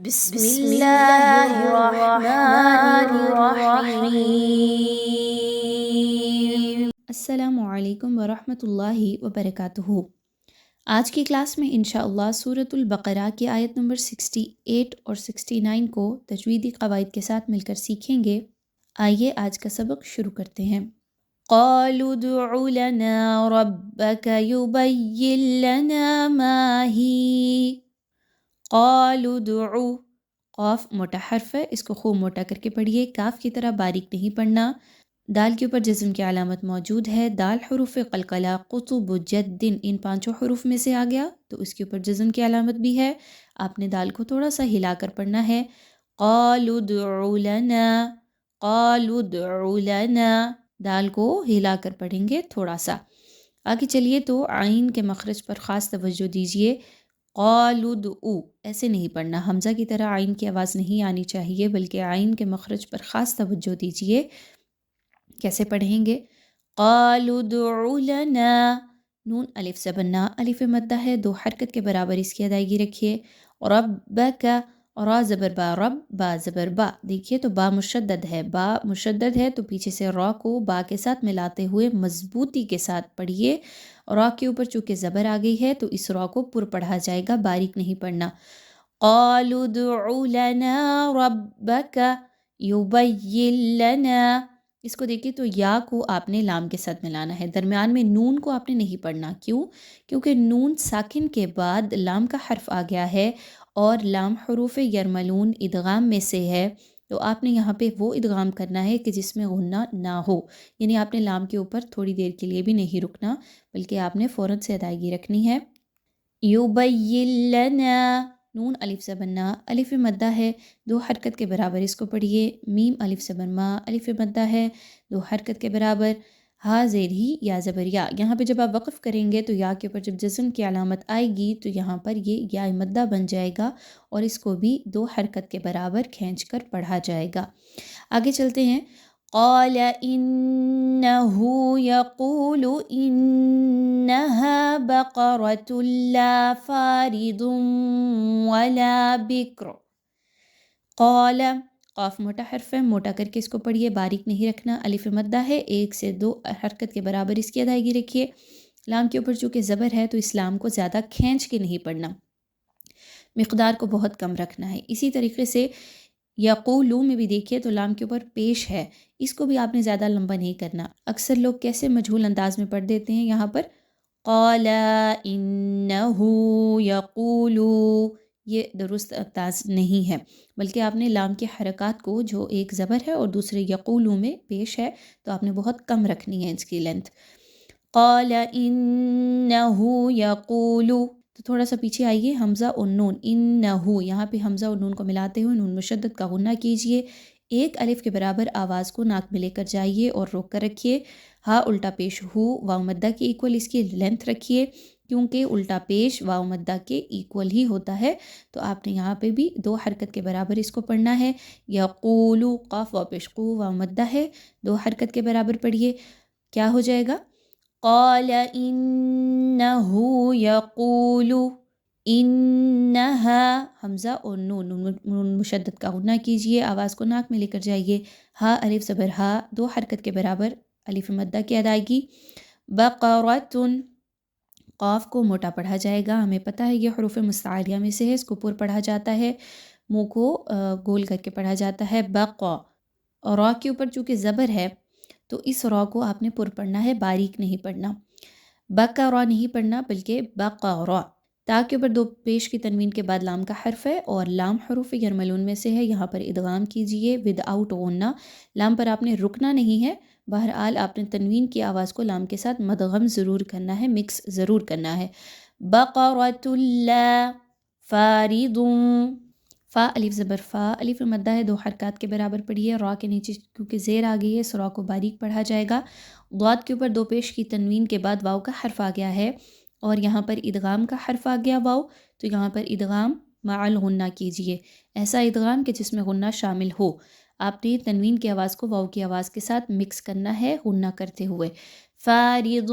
بسم اللہ الرحمن الرحیم۔ السلام علیکم ورحمۃ اللہ وبرکاتہ۔ آج کی کلاس میں انشاءاللہ سورۃ البقرہ کی آیت نمبر 68 اور 69 کو تجویدی قواعد کے ساتھ مل کر سیکھیں گے۔ آئیے آج کا سبق شروع کرتے ہیں۔ قالوا ادع لنا ربك يبين لنا ما هي۔ قالوا ادع، قاف موٹا حرف ہے، اس کو خوب موٹا کر کے پڑھیے، کاف کی طرح باریک نہیں پڑھنا۔ دال کے اوپر جزم کی علامت موجود ہے، دال حروف قلقلہ قطب جد ان 5 حروف میں سے آ گیا تو اس کے اوپر جزم کی علامت بھی ہے۔ آپ نے دال کو تھوڑا سا ہلا کر پڑھنا ہے۔ قالوا ادع لنا، قالوا ادع لنا، دال کو ہلا کر پڑھیں گے تھوڑا سا۔ آگے چلیے تو عین کے مخرج پر خاص توجہ دیجیے۔ قالوا ادعوا ایسے نہیں پڑھنا، حمزہ کی طرح عین کی آواز نہیں آنی چاہیے، بلکہ عین کے مخرج پر خاص توجہ دیجیے۔ کیسے پڑھیں گے؟ قالوا ادع لنا، نون الف زبر الف مدہ ہے، 2 حرکت کے برابر اس کی ادائیگی رکھیے۔ ربک، را زبر با، رب با زبر با، دیکھیے تو با مشدد ہے، با مشدد ہے تو پیچھے سے را کو با کے ساتھ ملاتے ہوئے مضبوطی کے ساتھ پڑھیے۔ را کے اوپر چونکہ زبر آ گئی ہے تو اس را کو پر پڑھا جائے گا، باریک نہیں پڑھنا۔ قالوا ادع لنا ربک یبین لنا، اس کو دیکھیے تو یا کو آپ نے لام کے ساتھ ملانا ہے، درمیان میں نون کو آپ نے نہیں پڑھنا۔ کیوں؟ کیونکہ نون ساکن کے بعد لام کا حرف آ گیا ہے اور لام حروف یرملون ادغام میں سے ہے، تو آپ نے یہاں پہ وہ ادغام کرنا ہے کہ جس میں غنہ نہ ہو، یعنی آپ نے لام کے اوپر تھوڑی دیر کے لیے بھی نہیں رکنا، بلکہ آپ نے فوراً سے ادائیگی رکھنی ہے۔ یبین لنا، نون الف زبر نا الف مدہ ہے، 2 حرکت کے برابر اس کو پڑھیے۔ میم الف زبر ما الف مدہ ہے، 2 حرکت کے برابر۔ ہا زیر ہی یا زبر یا، یہاں پہ جب آپ وقف کریں گے تو یا کے اوپر جب جزم کی علامت آئے گی تو یہاں پر یہ یا مدہ بن جائے گا اور اس کو بھی 2 حرکت کے برابر کھینچ کر پڑھا جائے گا۔ آگے چلتے ہیں۔ قال إنه يقول إنها بقرة لا فارض ولا بكر۔ قال، قاف موٹا حرف ہے، موٹا کر کے اس کو پڑھیے، باریک نہیں رکھنا، الف مدہ ہے، 1 سے 2 حرکت کے برابر اس کی ادائیگی رکھیے۔ لام کے اوپر چونکہ زبر ہے تو اس لام کو زیادہ کھینچ کے نہیں پڑھنا، مقدار کو بہت کم رکھنا ہے۔ اسی طریقے سے یقولو میں بھی دیکھیے تو لام کے اوپر پیش ہے، اس کو بھی آپ نے زیادہ لمبا نہیں کرنا۔ اکثر لوگ کیسے مجہول انداز میں پڑھ دیتے ہیں، یہاں پر قال انہ یقولو، یہ درست انداز نہیں ہے، بلکہ آپ نے لام کے حرکات کو جو ایک زبر ہے اور دوسرے یقولو میں پیش ہے تو آپ نے بہت کم رکھنی ہے اس کی لینتھ۔ قال انہ یقولو، تو تھوڑا سا پیچھے آئیے، حمزہ اور نون، انہو، یہاں پہ حمزہ اور نون کو ملاتے ہوئے نون مشدد کا غنہ کیجئے، 1 الف کے برابر آواز کو ناک میں لے کر جائیے اور روک کر رکھیے۔ ہا الٹا پیش ہو، واو مدہ کے ایکول اس کی لینتھ رکھیے، کیونکہ الٹا پیش واو مدہ کے ایکول ہی ہوتا ہے، تو آپ نے یہاں پہ بھی 2 حرکت کے برابر اس کو پڑھنا ہے۔ یقولو، قاف واو پیش قو، واو مدہ ہے، 2 حرکت کے برابر پڑھیے، کیا ہو جائے گا؟ قال انہ یقول انہا، حمزہ اور نون مشدد کا غنہ کیجئے، آواز کو ناک میں لے کر جائیے۔ ہا الف زبر ہا، 2 حرکت کے برابر الف مدہ کی ادائیگی۔ بقرۃ، قاف کو موٹا پڑھا جائے گا، ہمیں پتہ ہے یہ حروف مستعاریہ میں سے ہے، اس کو پر پڑھا جاتا ہے، منہ کو گول کر کے پڑھا جاتا ہے۔ بقا، اور را کے اوپر چونکہ زبر ہے تو اس را کو آپ نے پر پڑھنا ہے، باریک نہیں پڑھنا۔ بقا را نہیں پڑھنا بلکہ بقا را۔ تا کے اوپر 2 پیش کی تنوین کے بعد لام کا حرف ہے اور لام حروف یرملون میں سے ہے، یہاں پر ادغام کیجئے ود آؤٹ غنہ، لام پر آپ نے رکنا نہیں ہے، بہرحال آپ نے تنوین کی آواز کو لام کے ساتھ مدغم ضرور کرنا ہے، مکس ضرور کرنا ہے۔ بقرۃ لا فارض، فا الف زبر فا الف مدہ ہے، 2 حرکات کے برابر پڑھیے، را کے نیچے کیونکہ زیر آ گئی ہے اس را کو باریک پڑھا جائے گا۔ ضاد کے اوپر 2 پیش کی تنوین کے بعد واو کا حرف آ گیا ہے اور یہاں پر ادغام کا حرف آ گیا واو، تو یہاں پر ادغام مع الغنہ کیجئے، ایسا ادغام کہ جس میں غنہ شامل ہو، آپ نے تنوین کی آواز کو واو کی آواز کے ساتھ مکس کرنا ہے غنہ کرتے ہوئے۔ فارض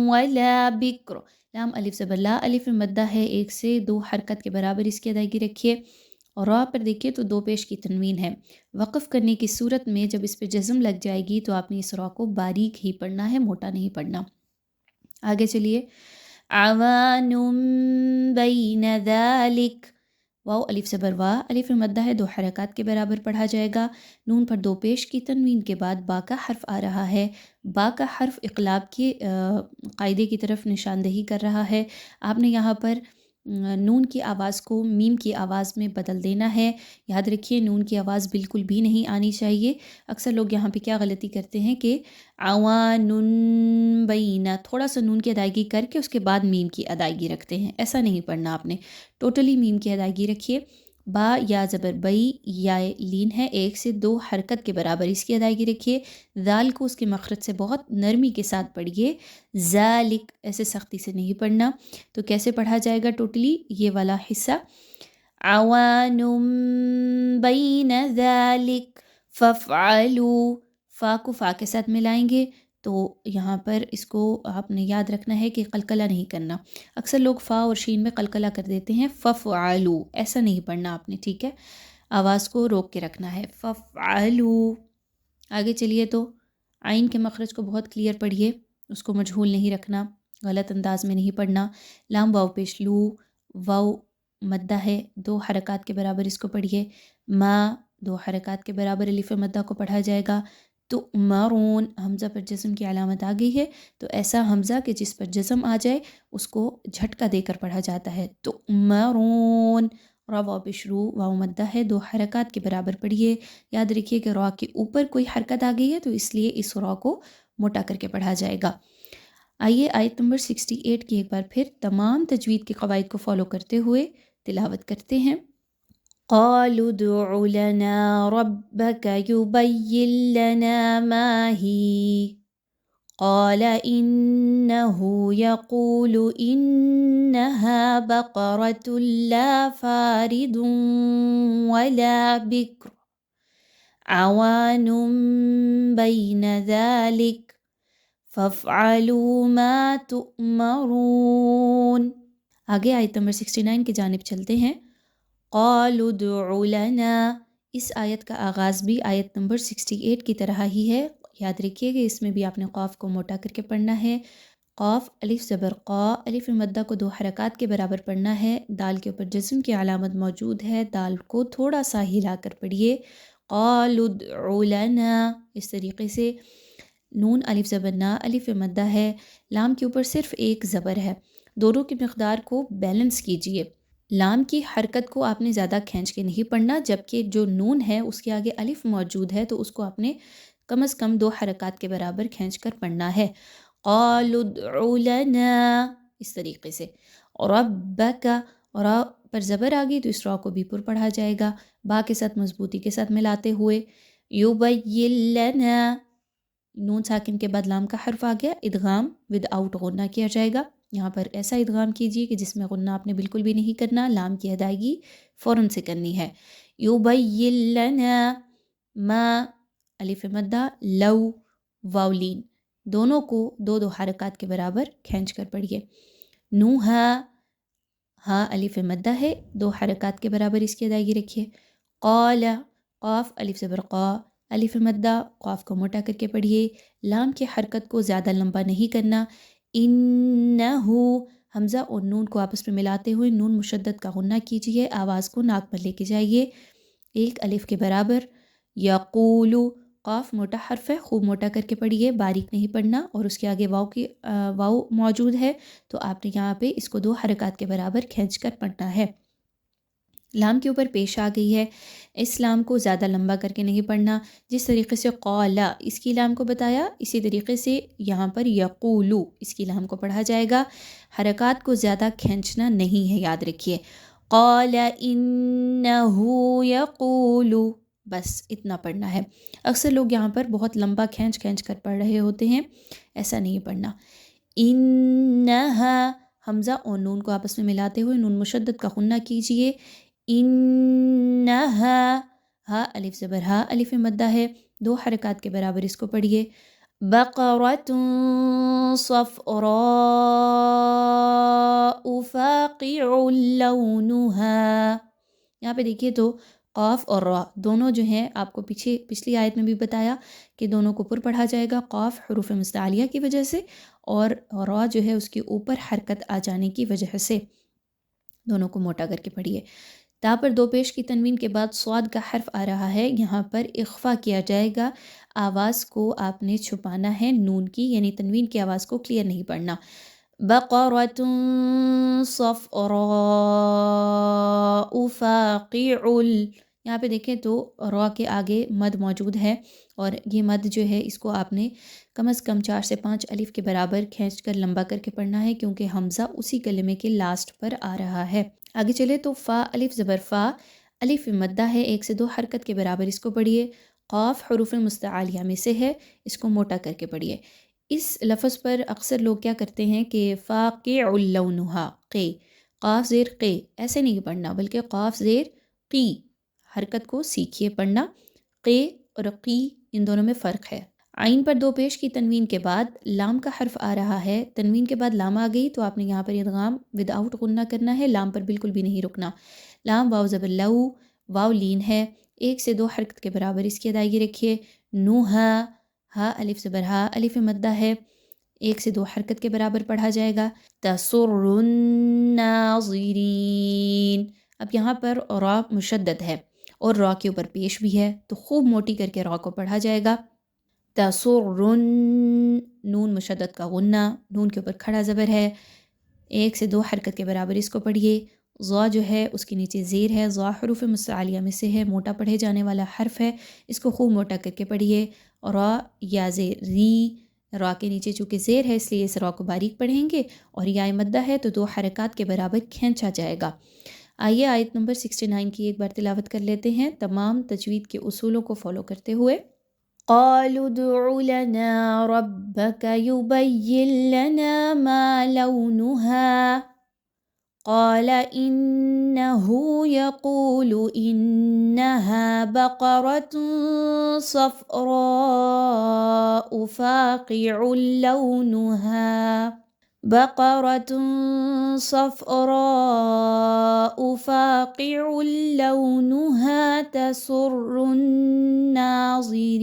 ولا بکر، لام الف زبر لا الف مدہ ہے، 1 سے 2 حرکت کے برابر اس کی ادائیگی رکھیے۔ اور را پر دیکھیے تو دو پیش کی تنوین ہے. وقف کرنے کی صورت میں جب اس پہ جزم لگ جائے گی تو آپ نے اس را کو باریک ہی پڑھنا ہے، موٹا نہیں پڑھنا. آگے چلیے. عوان بین ذالک، واو الف زبر وا، الف مدہ ہے، دو حرکات کے برابر پڑھا جائے گا. نون پر دو پیش کی تنوین کے بعد با کا حرف آ رہا ہے. با کا حرف اقلاب کے قاعدے کی طرف نشاندہی کر رہا ہے. آپ نے یہاں پر نون کی آواز کو میم کی آواز میں بدل دینا ہے. یاد رکھیے نون کی آواز بالکل بھی نہیں آنی چاہیے. اکثر لوگ یہاں پہ کیا غلطی کرتے ہیں کہ عوانٌ بینہ، تھوڑا سا نون کی ادائیگی کر کے اس کے بعد میم کی ادائیگی رکھتے ہیں. ایسا نہیں پڑھنا آپ نے، ٹوٹلی میم کی ادائیگی رکھیے. با یا زبر بئی یا لین ہے، ایک سے دو حرکت کے برابر اس کی ادائیگی رکھیے. ذال کو اس کے مخرج سے بہت نرمی کے ساتھ پڑھیے. ذالک ایسے سختی سے نہیں پڑھنا. تو کیسے پڑھا جائے گا ٹوٹلی یہ والا حصہ؟ عوان بین ذالک فافعلوا، فا کو فا کے ساتھ ملائیں گے تو یہاں پر اس کو آپ نے یاد رکھنا ہے کہ قلقلہ نہیں کرنا. اکثر لوگ فا اور شین میں قلقلہ کر دیتے ہیں. فافعلوا ایسا نہیں پڑھنا آپ نے، ٹھیک ہے؟ آواز کو روک کے رکھنا ہے. فافعلوا. آگے چلیے. تو عین کے مخرج کو بہت کلیئر پڑھیے، اس کو مجہول نہیں رکھنا، غلط انداز میں نہیں پڑھنا. لام واو پیش لو، واو مدہ ہے، دو حرکات کے برابر اس کو پڑھیے. ما دو حرکات کے برابر الف مدہ کو پڑھا جائے گا. تؤمرون حمزہ پر جزم کی علامت آ گئی ہے، تو ایسا حمزہ کہ جس پر جزم آ جائے اس کو جھٹکا دے کر پڑھا جاتا ہے. تؤمرون. را واو پیش رو، واو مدہ ہے، دو حرکات کے برابر پڑھیے. یاد رکھیے کہ را کے اوپر کوئی حرکت آ گئی ہے تو اس لیے اس را کو موٹا کر کے پڑھا جائے گا. آئیے آیت نمبر 68 کی ایک بار پھر تمام تجوید کے قواعد کو فالو کرتے ہوئے تلاوت کرتے ہیں. قالوا ادع لنا ربك يبين لنا ما هي قال إنه يقول إنها بقرة لا فارض ولا بكر عوان بين ذلك فافعلوا ما تؤمرون. آگے آیت نمبر 69 کی جانب چلتے ہیں. قالوا ادع لنا، اس آیت کا آغاز بھی آیت نمبر 68 کی طرح ہی ہے. یاد رکھیے کہ اس میں بھی آپ نے قاف کو موٹا کر کے پڑھنا ہے. قاف الف زبر قا، الف مدہ کو دو حرکات کے برابر پڑھنا ہے. دال کے اوپر جزم کی علامت موجود ہے، دال کو تھوڑا سا ہلا کر پڑھیے. قالوا ادع لنا، اس طریقے سے. نون الف زبر نا، الف مدہ ہے، لام کے اوپر صرف ایک زبر ہے. دونوں کی مقدار کو بیلنس کیجئے. لام کی حرکت کو آپ نے زیادہ کھینچ کے نہیں پڑھنا، جبکہ جو نون ہے اس کے آگے الف موجود ہے تو اس کو آپ نے کم از کم دو حرکات کے برابر کھینچ کر پڑھنا ہے. قالوا ادع لنا، اس طریقے سے. ربک، اور را پر زبر آ گئی تو اس را کو بھی پر پڑھا جائے گا، با کے ساتھ مضبوطی کے ساتھ ملاتے ہوئے. یبین لنا، نون ساکن کے بعد لام کا حرف آ گیا، ادغام ود آؤٹ غنہ کیا جائے گا. یہاں پر ایسا ادغام کیجیے کہ جس میں غنہ آپ نے بالکل بھی نہیں کرنا، لام کی ادائیگی فوراً سے کرنی ہے. یبین لنا ما الف مدہ، لو واولین، دونوں کو دو دو حرکات کے برابر کھینچ کر پڑھیے. نوحا، ہاں الف مدہ ہے، دو حرکات کے برابر اس کی ادائیگی رکھیے. قال، قاف الف زبر قا، الف مدہ، قاف کو موٹا کر کے پڑھیے. لام کی حرکت کو زیادہ لمبا نہیں کرنا. انہو، حمزہ اور نون کو آپس میں ملاتے ہوئے نون مشدد کا غنہ کیجیے، آواز کو ناک پر لے کے جائیے ایک الف کے برابر. یقولو، قاف موٹا حرف ہے، خوب موٹا کر کے پڑھیے، باریک نہیں پڑھنا، اور اس کے آگے واو موجود ہے تو آپ نے یہاں پہ اس کو دو حرکات کے برابر کھینچ کر پڑھنا ہے. لام کے اوپر پیش آ گئی ہے، اس لام کو زیادہ لمبا کر کے نہیں پڑھنا. جس طریقے سے قالا اس کی لام کو بتایا، اسی طریقے سے یہاں پر یقولو اس کی لام کو پڑھا جائے گا. حرکات کو زیادہ کھینچنا نہیں ہے، یاد رکھیے. قال انہو یقولو، بس اتنا پڑھنا ہے. اکثر لوگ یہاں پر بہت لمبا کھینچ کر پڑھ رہے ہوتے ہیں، ایسا نہیں پڑھنا. انہا، حمزہ اور نون کو آپس میں ملاتے ہوئے نون مشدد کا غنہ کیجئے. انہا، ہا الف زبر ہا، الف مدہ ہے، دو حرکات کے برابر اس کو پڑھیے. بقرۃ صفراء فاقع لونها، یہاں پہ دیکھیے تو قاف اور را دونوں جو ہیں آپ کو پچھلی آیت میں بھی بتایا کہ دونوں کو پر پڑھا جائے گا، قاف حروف مستعلیہ کی وجہ سے اور را جو ہے اس کے اوپر حرکت آ جانے کی وجہ سے، دونوں کو موٹا کر کے پڑھیے۔ تا پر دو پیش کی تنوین کے بعد صاد کا حرف آ رہا ہے، یہاں پر اخفا کیا جائے گا، آواز کو آپ نے چھپانا ہے نون کی، یعنی تنوین کی آواز کو کلیئر نہیں پڑھنا۔ بقرۃ صفراء فاقع، یہاں پہ دیکھیں تو را کے آگے مد موجود ہے اور یہ مد جو ہے اس کو آپ نے کم از کم 4 سے 5 الف کے برابر کھینچ کر لمبا کر کے پڑھنا ہے، کیونکہ حمزہ اسی کلمے کے لاسٹ پر آ رہا ہے۔ آگے چلے تو فا الف زبر فا، الف مدہ ہے 1 سے 2 حرکت کے برابر، اس کو پڑھیے۔ قاف حروف مستعلیہ میں سے ہے، اس کو موٹا کر کے پڑھیے۔ اس لفظ پر اکثر لوگ کیا کرتے ہیں کہ فاقع لونہا، قے، قاف زیر قے، ایسے نہیں پڑھنا بلکہ قاف زیر قی، حرکت کو سیکھیے پڑھنا۔ قے اور قی ان دونوں میں فرق ہے۔ عین پر دو پیش کی تنوین کے بعد لام کا حرف آ رہا ہے، تنوین کے بعد لام آ گئی تو آپ نے یہاں پر ادغام وداؤٹ غنہ کرنا ہے، لام پر بالکل بھی نہیں رکنا۔ لام واو زبر لو، واو لین ہے، 1 سے 2 حرکت کے برابر اس کی ادائیگی رکھیے۔ نوہا، ہا الف زبر ہا، الف مدہ ہے، 1 سے 2 حرکت کے برابر پڑھا جائے گا۔ تسر الناظرین، اب یہاں پر را مشدد ہے اور را کے اوپر پیش بھی ہے تو خوب موٹی کر کے را کو پڑھا جائے گا۔ تسر، نون مشدد کا غنہ، نون کے اوپر کھڑا زبر ہے، 1 سے 2 حرکت کے برابر اس کو پڑھیے۔ ضا جو ہے اس کے نیچے زیر ہے، ضا حروف مستعلیہ میں سے ہے، موٹا پڑھے جانے والا حرف ہے، اس کو خوب موٹا کر کے پڑھیے۔ را یا زیر ری، را کے نیچے چونکہ زیر ہے اس لیے اس را کو باریک پڑھیں گے، اور یا مدہ ہے تو 2 حرکات کے برابر کھینچا جائے گا۔ آئیے آیت نمبر 69 کی ایک بار تلاوت کر لیتے ہیں تمام تجوید کے اصولوں کو فالو کرتے ہوئے۔ قالوا ادع لنا ربك يبين لنا ما لونها قال إنه يقول إنها بقرة صفراء فاقع لونها، بقرة صفراء فاقع لونها تسر الناظرين۔